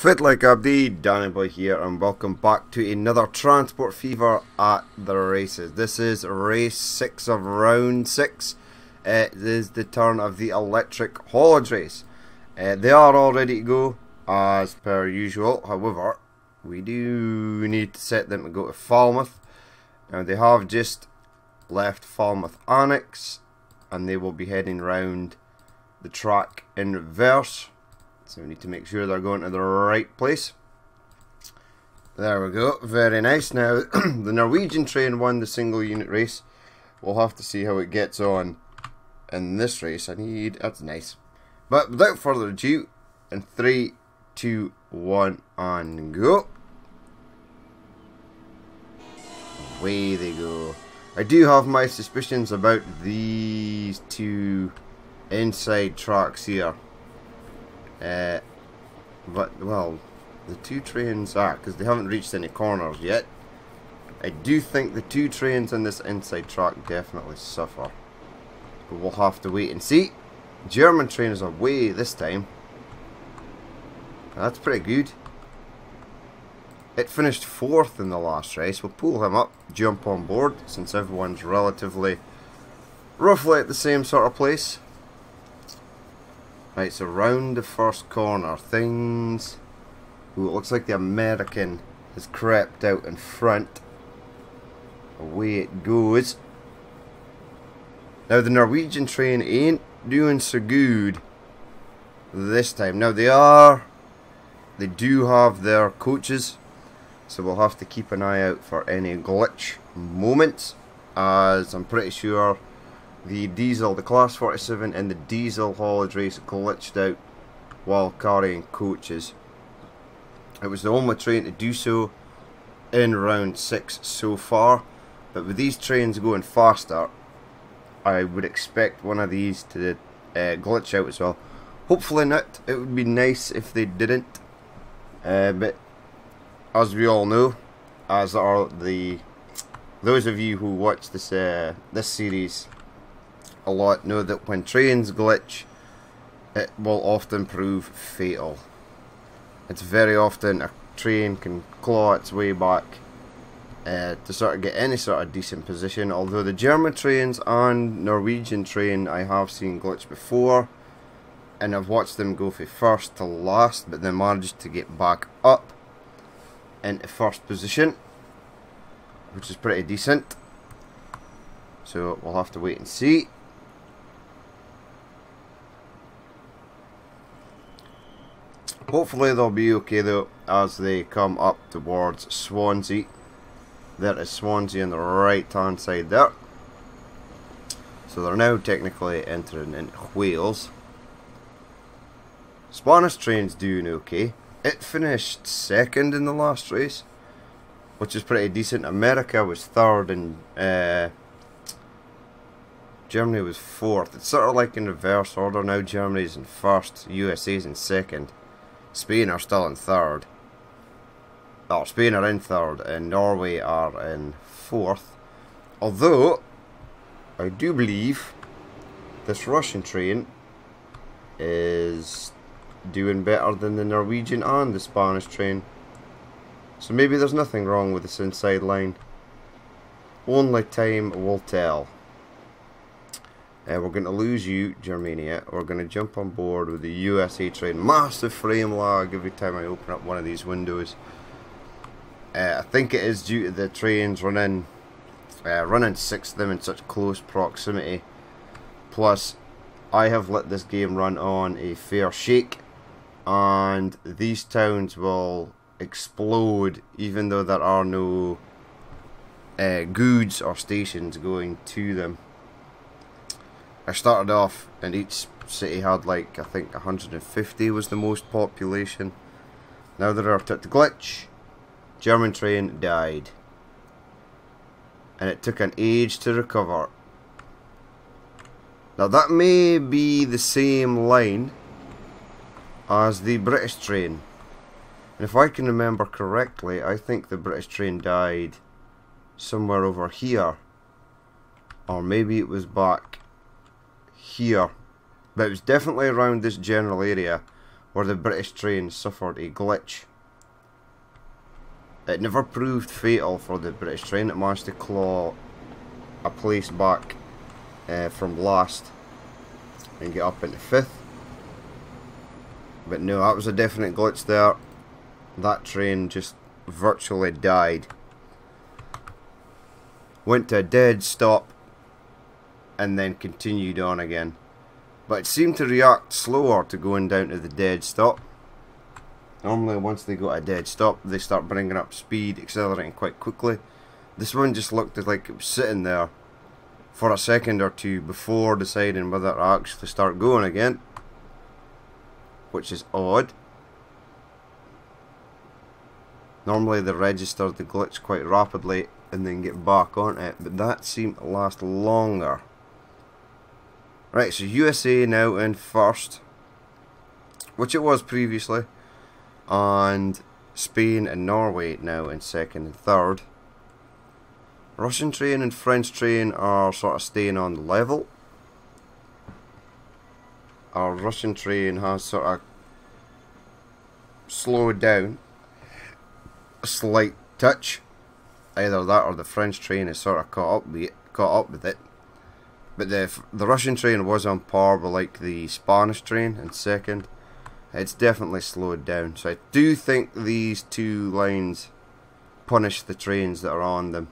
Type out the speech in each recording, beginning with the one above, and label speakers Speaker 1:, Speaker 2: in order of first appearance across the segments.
Speaker 1: Fit like Abdi, Danny Boy here, and welcome back to another Transport Fever at the races. This is race 6 of round 6. It is the turn of the electric haulage race. They are all ready to go as per usual. However, we do need to set them to go to Falmouth. Now they have just left Falmouth Annex and they will be heading round the track in reverse. So we need to make sure they're going to the right place. There we go, very nice. Now the Norwegian train won the single unit race. We'll have to see how it gets on in this race. That's nice. But without further ado, in 3, 2, 1 and go. Away they go. I do have my suspicions about these two inside tracks here. But, well, the two trains are, because they haven't reached any corners yet. I do think the two trains on this inside track definitely suffer. But we'll have to wait and see. German train is away this time. That's pretty good. It finished 4th in the last race. We'll pull him up, jump on board, since everyone's roughly at the same sort of place. Right, so round the first corner, things... Ooh, it looks like the American has crept out in front. Away it goes. Now the Norwegian train ain't doing so good this time. Now they do have their coaches, so we'll have to keep an eye out for any glitch moments, as I'm pretty sure the Class 47 and the diesel haulage race glitched out while carrying coaches. It was the only train to do so in round 6 so far, but with these trains going faster, I would expect one of these to glitch out as well. Hopefully not. It would be nice if they didn't, but as we all know, as are those of you who watch this series a lot, know that when trains glitch, it will often prove fatal. It's very often a train can claw its way back to sort of get any sort of decent position. Although the German trains and Norwegian train I have seen glitch before, and I've watched them go from first to last, but then managed to get back up into first position, which is pretty decent. So we'll have to wait and see. Hopefully they'll be okay though as they come up towards Swansea. There is Swansea on the right hand side there. So they're now technically entering into Wales. Spanish train's doing okay. It finished 2nd in the last race, which is pretty decent. America was 3rd and Germany was 4th. It's sort of like in reverse order now. Germany's in 1st, USA's in 2nd. Spain are still in 3rd. Or Spain are in 3rd and Norway are in 4th. Although, I do believe this Russian train is doing better than the Norwegian and the Spanish train. So maybe there's nothing wrong with this inside line. Only time will tell. We're going to lose you, Germania. We're going to jump on board with the USA train. Massive frame lag every time I open up one of these windows. I think it is due to the trains running 6 of them in such close proximity. Plus, I have let this game run on a fair shake, and these towns will explode even though there are no goods or stations going to them. I started off and each city had like, I think 150 was the most population. Now they're at the glitch. German train died. And it took an age to recover. Now that may be the same line as the British train. And if I can remember correctly, I think the British train died somewhere over here. Or maybe it was back here, but it was definitely around this general area where the British train suffered a glitch. It never proved fatal for the British train. It managed to claw a place back from last and get up into 5th. But no, that was a definite glitch there. That train just virtually died. Went to a dead stop and then continued on again. But it seemed to react slower to going down to the dead stop. Normally once they got a dead stop, they start bringing up speed, accelerating quite quickly. This one just looked like it was sitting there for a second or two before deciding whether to actually start going again, which is odd. Normally they register the glitch quite rapidly and then get back on it, but that seemed to last longer. Right, so USA now in 1st, which it was previously, and Spain and Norway now in 2nd and 3rd. Russian train and French train are sort of staying on the level. Our Russian train has sort of slowed down a slight touch. Either that or the French train is sort of caught up with it. But the Russian train was on par with like the Spanish train in 2nd. It's definitely slowed down. So I do think these two lines punish the trains that are on them.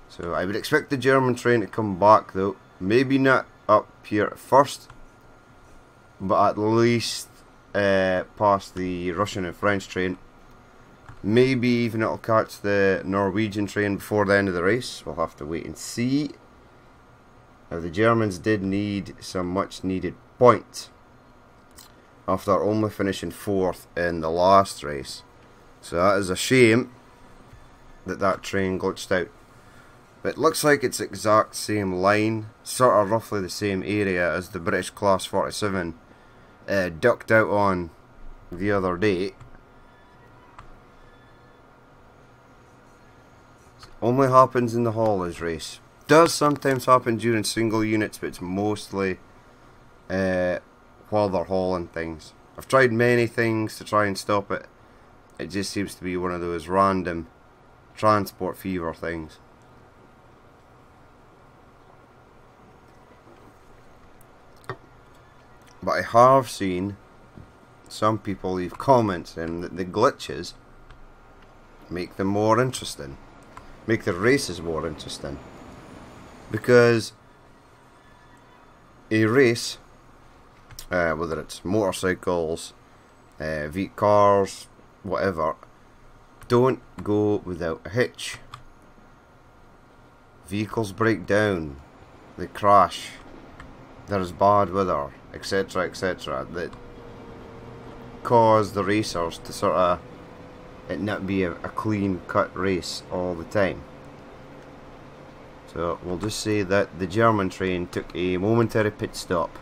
Speaker 1: So I would expect the German train to come back though. Maybe not up here at 1st, but at least past the Russian and French train. Maybe even it'll catch the Norwegian train before the end of the race. We'll have to wait and see. Now the Germans did need some much needed points after only finishing 4th in the last race. So that is a shame that that train glitched out. But it looks like it's exact same line, sort of roughly the same area as the British Class 47 ducked out on the other day. Only happens in the haulage race. Does sometimes happen during single units, but it's mostly while they're hauling things. I've tried many things to try and stop it. It just seems to be one of those random transport fever things. But I have seen some people leave comments saying that the glitches make them more interesting. Make the races more interesting. Because a race, whether it's motorcycles, cars, whatever, don't go without a hitch. Vehicles break down, they crash, there's bad weather, etc, etc, that cause the racers to sort of it not be a clean cut race all the time. So we'll just say that the German train took a momentary pit stop.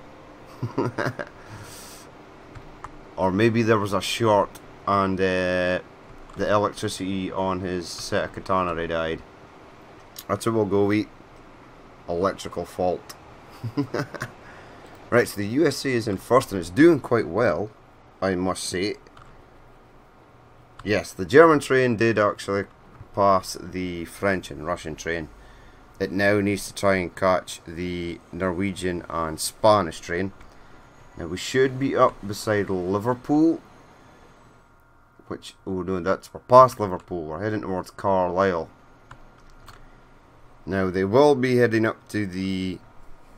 Speaker 1: Or maybe there was a short and the electricity on his set of catenary died. That's what we'll go with. Electrical fault. Right, so the USA is in 1st and it's doing quite well, I must say. Yes, the German train did actually pass the French and Russian train. It now needs to try and catch the Norwegian and Spanish train. Now we should be up beside Liverpool. Which, oh no, we're past Liverpool, we're heading towards Carlisle. Now they will be heading up to the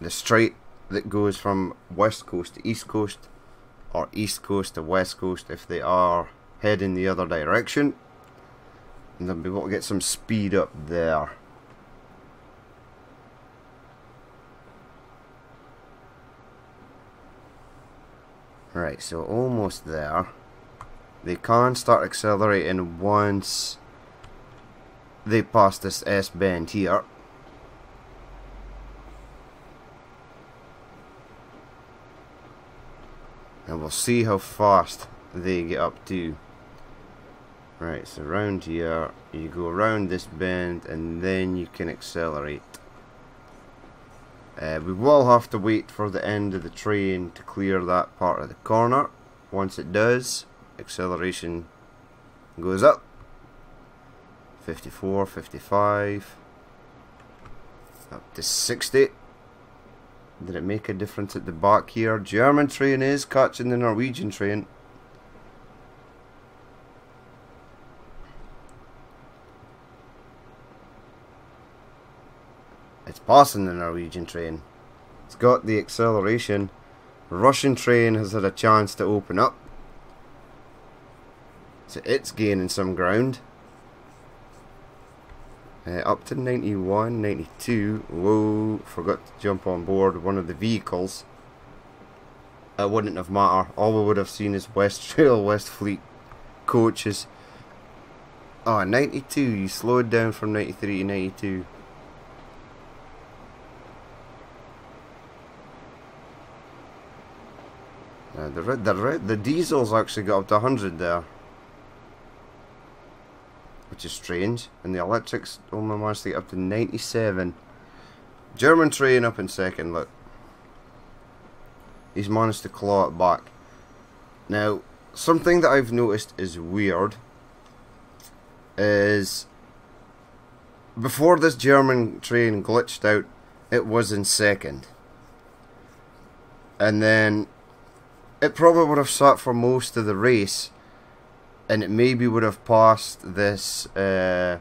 Speaker 1: strait that goes from west coast to east coast, or east coast to west coast if they are heading the other direction, and they'll be able to get some speed up there. Right, so almost there. They can start accelerating once they pass this S bend here. And we'll see how fast they get up to. Right, so around here, you go around this bend and then you can accelerate. We will have to wait for the end of the train to clear that part of the corner. Once it does, acceleration goes up. 54, 55, up to 60. Did it make a difference at the back here? German train is catching the Norwegian train. It's passing the Norwegian train. It's got the acceleration. The Russian train has had a chance to open up. So it's gaining some ground. Up to 91, 92. Whoa, forgot to jump on board one of the vehicles. It wouldn't have mattered. All we would have seen is Westrail, Westfleet coaches. Oh, 92. You slowed down from 93 to 92. The diesel's actually got up to 100 there, which is strange, and the electrics only managed to get up to 97. German train up in second, look. He's managed to claw it back. Now, something that I've noticed is weird is before this German train glitched out, it was in second. And then it probably would have sat for most of the race, and it maybe would have passed this HHP8,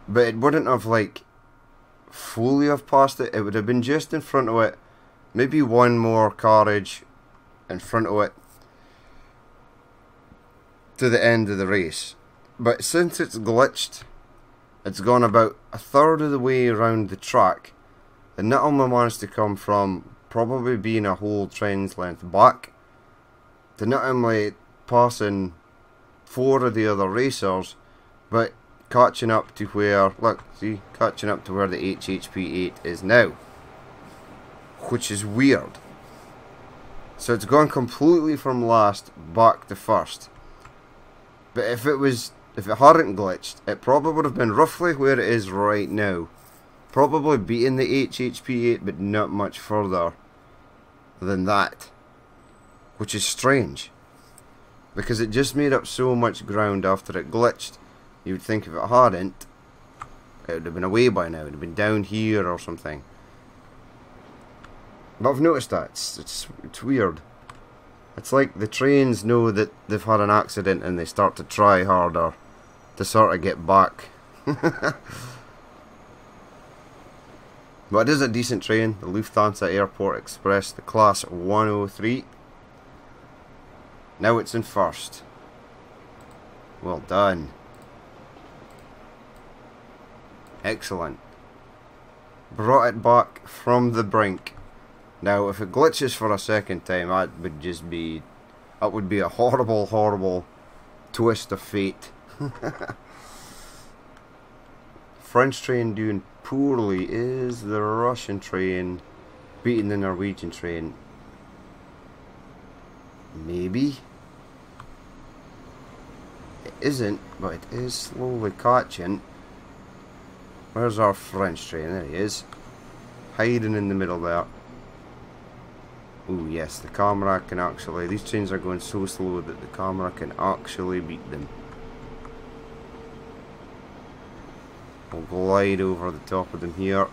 Speaker 1: but it wouldn't have like fully have passed it. It would have been just in front of it, maybe one more carriage in front of it to the end of the race. But since it's glitched, it's gone about a third of the way around the track, and not only managed to come from probably being a whole train's length back to not only passing 4 of the other racers, but catching up to where, look, see, catching up to where the HHP8 is now, which is weird. So it's gone completely from last back to first. But if it hadn't glitched, it probably would have been roughly where it is right now, probably beating the HHP8, but not much further than that, which is strange, because it just made up so much ground after it glitched. You would think if it hadn't, it would have been away by now. It would have been down here or something. But I've noticed that it's weird. It's like the trains know that they've had an accident and they start to try harder to sort of get back. But it is a decent train, the Lufthansa Airport Express, the Class 103. Now it's in first. Well done. Excellent. Brought it back from the brink. Now, if it glitches for a second time, that would just be... that would be a horrible, horrible twist of fate. French train doing poorly. Is the Russian train beating the Norwegian train? Maybe. It isn't, but it is slowly catching. Where's our French train? There he is. Hiding in the middle there. Oh yes, the camera can actually... these trains are going so slow that the camera can actually beat them. We'll glide over the top of them here.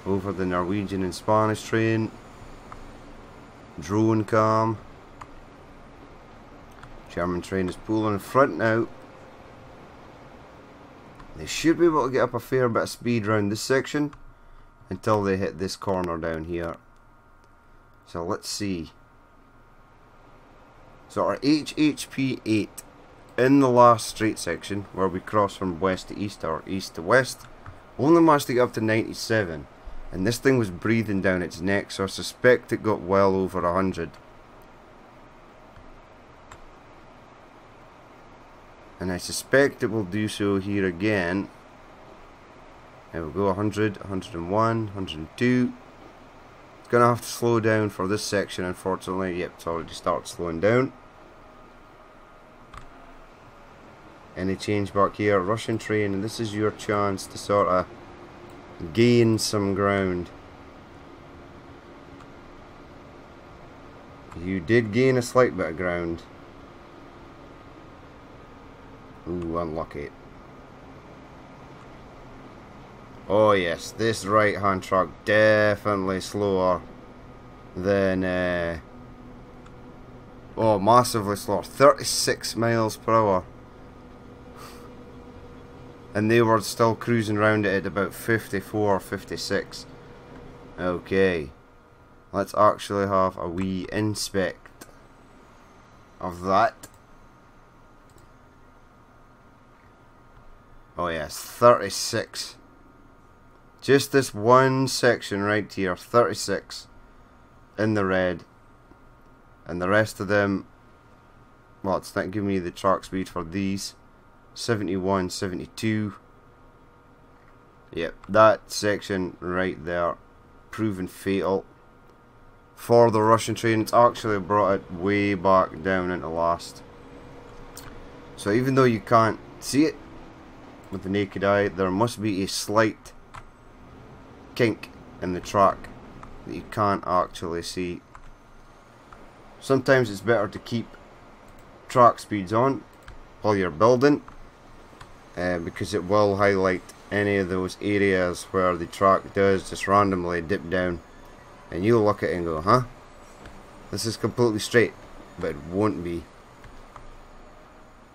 Speaker 1: Over the Norwegian and Spanish train. Drone cam. German train is pulling in front now. They should be able to get up a fair bit of speed around this section until they hit this corner down here. So let's see. So our HHP8 in the last straight section where we cross from west to east or east to west only managed to get up to 97, and this thing was breathing down its neck, so I suspect it got well over 100. And I suspect it will do so here again. There we go, 100, 101, 102. It's going to have to slow down for this section, unfortunately. Yep, it's already started slowing down. Any change back here? Russian train, and this is your chance to sort of gain some ground. You did gain a slight bit of ground. Ooh, unlucky. Oh yes, this right hand truck definitely slower than oh, massively slower. 36 miles per hour. And they were still cruising around it at about 54 or 56. Okay. Let's actually have a wee inspect of that. Oh yes, 36. Just this one section right here, 36 in the red. And the rest of them, well, it's not giving me the track speed for these. 71, 72. Yep, that section right there, proven fatal for the Russian train. It's actually brought it way back down into last. So even though you can't see it with the naked eye, there must be a slight kink in the track that you can't actually see. Sometimes it's better to keep track speeds on while you're building, because it will highlight any of those areas where the track does just randomly dip down, and you'll look at it and go, huh, this is completely straight, but it won't be.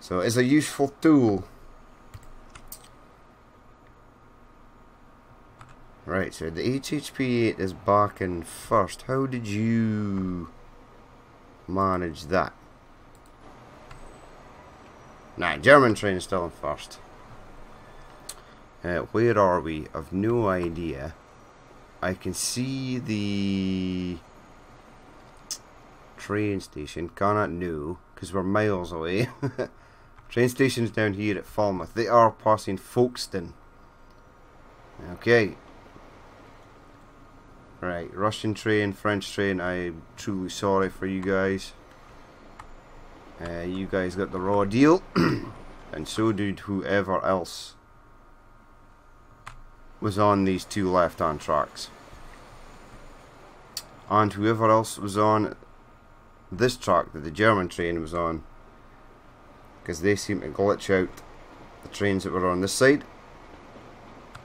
Speaker 1: So it's a useful tool. Right, so the HHP8 is back in first. How did you manage that? Nah, German train is still in first. Where are we? I've no idea. I can see the train station. Cannot know, because we're miles away. Train station's down here at Falmouth. They are passing Folkestone. Okay. Right, Russian train, French train, I'm truly sorry for you guys. You guys got the raw deal, and so did whoever else was on these two left-hand tracks. And whoever else was on this track that the German train was on, because they seem to glitch out the trains that were on this side.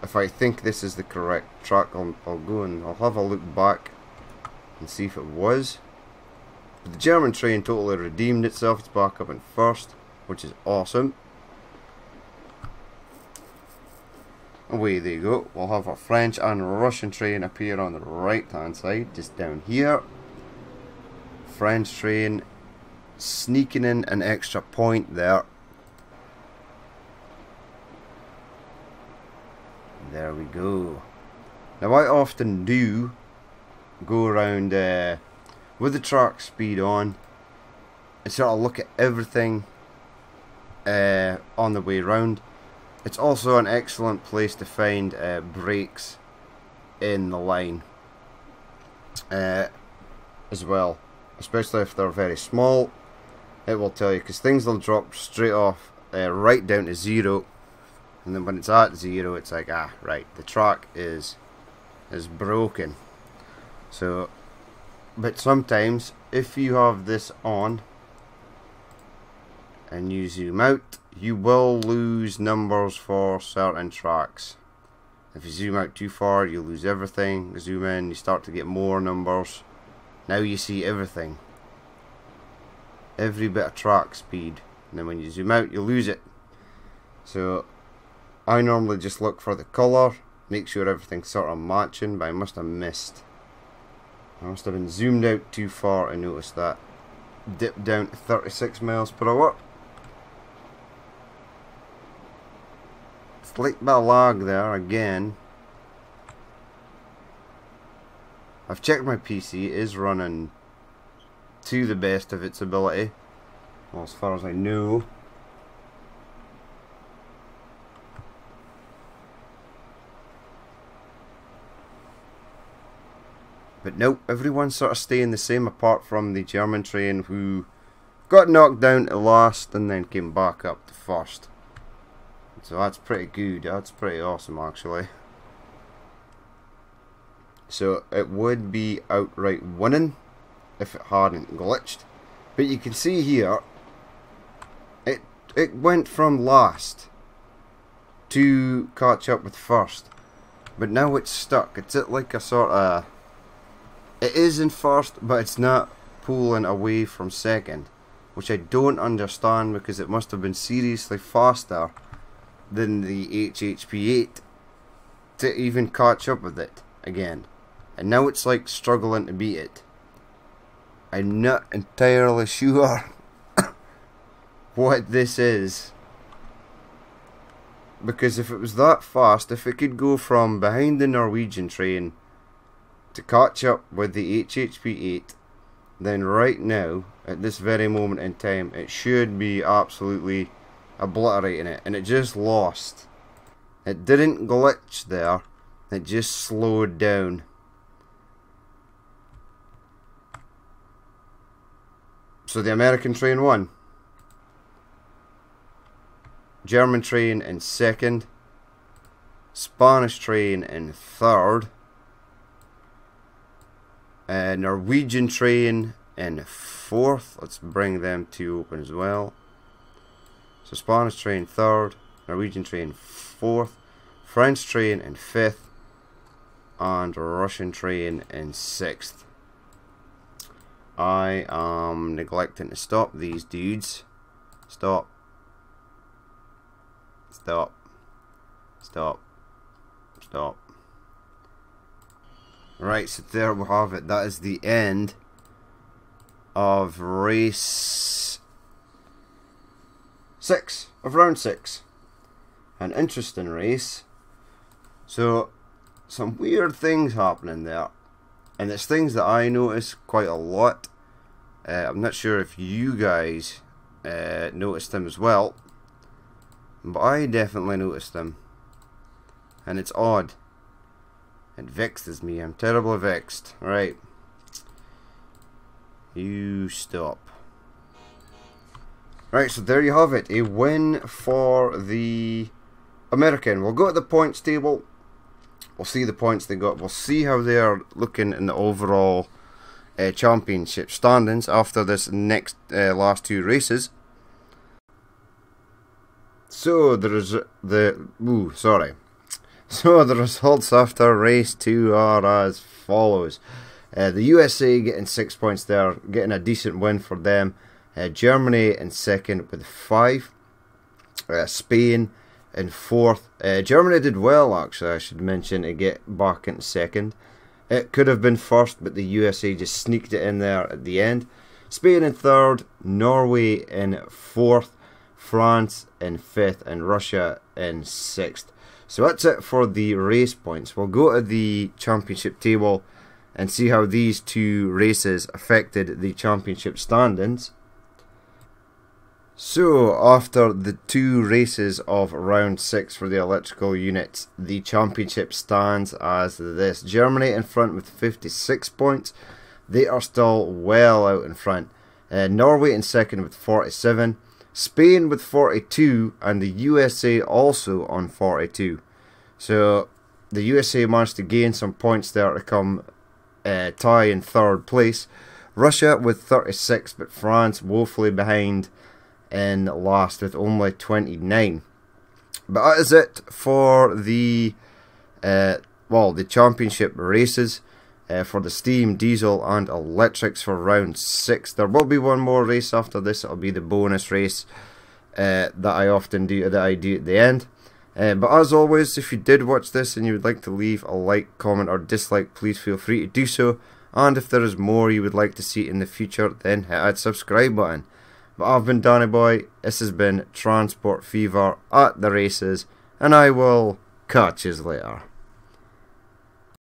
Speaker 1: If I think this is the correct track, I'll go and I'll have a look back and see if it was. But the German train totally redeemed itself. It's back up in first, which is awesome. Away they go. We'll have our French and Russian train appear on the right hand side, just down here. French train sneaking in an extra point there. There we go. Now I often do go around with the track speed on and sort of look at everything on the way round. It's also an excellent place to find breaks in the line as well, especially if they're very small. It will tell you, because things will drop straight off right down to zero. And then when it's at zero, it's like, ah, right, the track is broken. So, but sometimes, if you have this on, and you zoom out, you will lose numbers for certain tracks. If you zoom out too far, you lose everything. Zoom in, you start to get more numbers. Now you see everything. Every bit of track speed. And then when you zoom out, you lose it. So, I normally just look for the colour, make sure everything's sort of matching, but I must have missed. I must have been zoomed out too far to notice that. Dip down to 36 miles per hour. Slight bit of lag there again. I've checked my PC, it is running to the best of its ability. Well, as far as I know. But nope, everyone's sort of staying the same apart from the German train, who got knocked down to last and then came back up to first. So that's pretty good, that's pretty awesome actually. So it would be outright winning if it hadn't glitched. But you can see here, it went from last to catch up with first. But now it's stuck. It's at like a sort of... It is in first, but it's not pulling away from second. Which I don't understand, because it must have been seriously faster than the HHP8 to even catch up with it again. And now it's like struggling to beat it. I'm not entirely sure what this is. Because if it was that fast, if it could go from behind the Norwegian train to catch up with the HHP8, then right now, at this very moment in time, it should be absolutely obliterating it. And it just lost. It didn't glitch there, it just slowed down. So the American train won. German train in second. Spanish train in third. Norwegian train in fourth. Let's bring them two open as well. So Spanish train third. Norwegian train fourth. French train in fifth. And Russian train in sixth. I am neglecting to stop these dudes. Stop. Stop. Stop. Stop. Right, so there we have it. That is the end of race 6, of round 6. An interesting race. So, some weird things happening there. And it's things that I notice quite a lot. I'm not sure if you guys noticed them as well. But I definitely noticed them. And it's odd. It vexes me. I'm terribly vexed. Right. You stop. Right, so there you have it. A win for the American. We'll go to the points table. We'll see the points they got. We'll see how they are looking in the overall championship standings after this next last two races. So So the results after race 2 are as follows. The USA getting 6 points there, getting a decent win for them. Germany in second with 5. Spain in fourth. Germany did well, actually, I should mention, to get back into second. It could have been first, but the USA just sneaked it in there at the end. Spain in third, Norway in fourth, France in fifth, and Russia in sixth. So that's it for the race points. We'll go to the championship table and see how these two races affected the championship standings. So, after the two races of round 6 for the electrical units, the championship stands as this. Germany in front with 56 points. They are still well out in front. Norway in second with 47. Spain with 42. And the USA also on 42. So, the USA managed to gain some points there to come tie in third place. Russia with 36, but France woefully behind in last with only 29. But that is it for the the championship races for the steam, diesel and electrics for round 6. There will be one more race after this. It'll be the bonus race that I often do, that I do at the end. But as always, if you did watch this and you would like to leave a like, comment or dislike, please feel free to do so. And if there is more you would like to see in the future, then hit that subscribe button. But I've been Danny Boy, this has been Transport Fever at the races, and I will catch you later.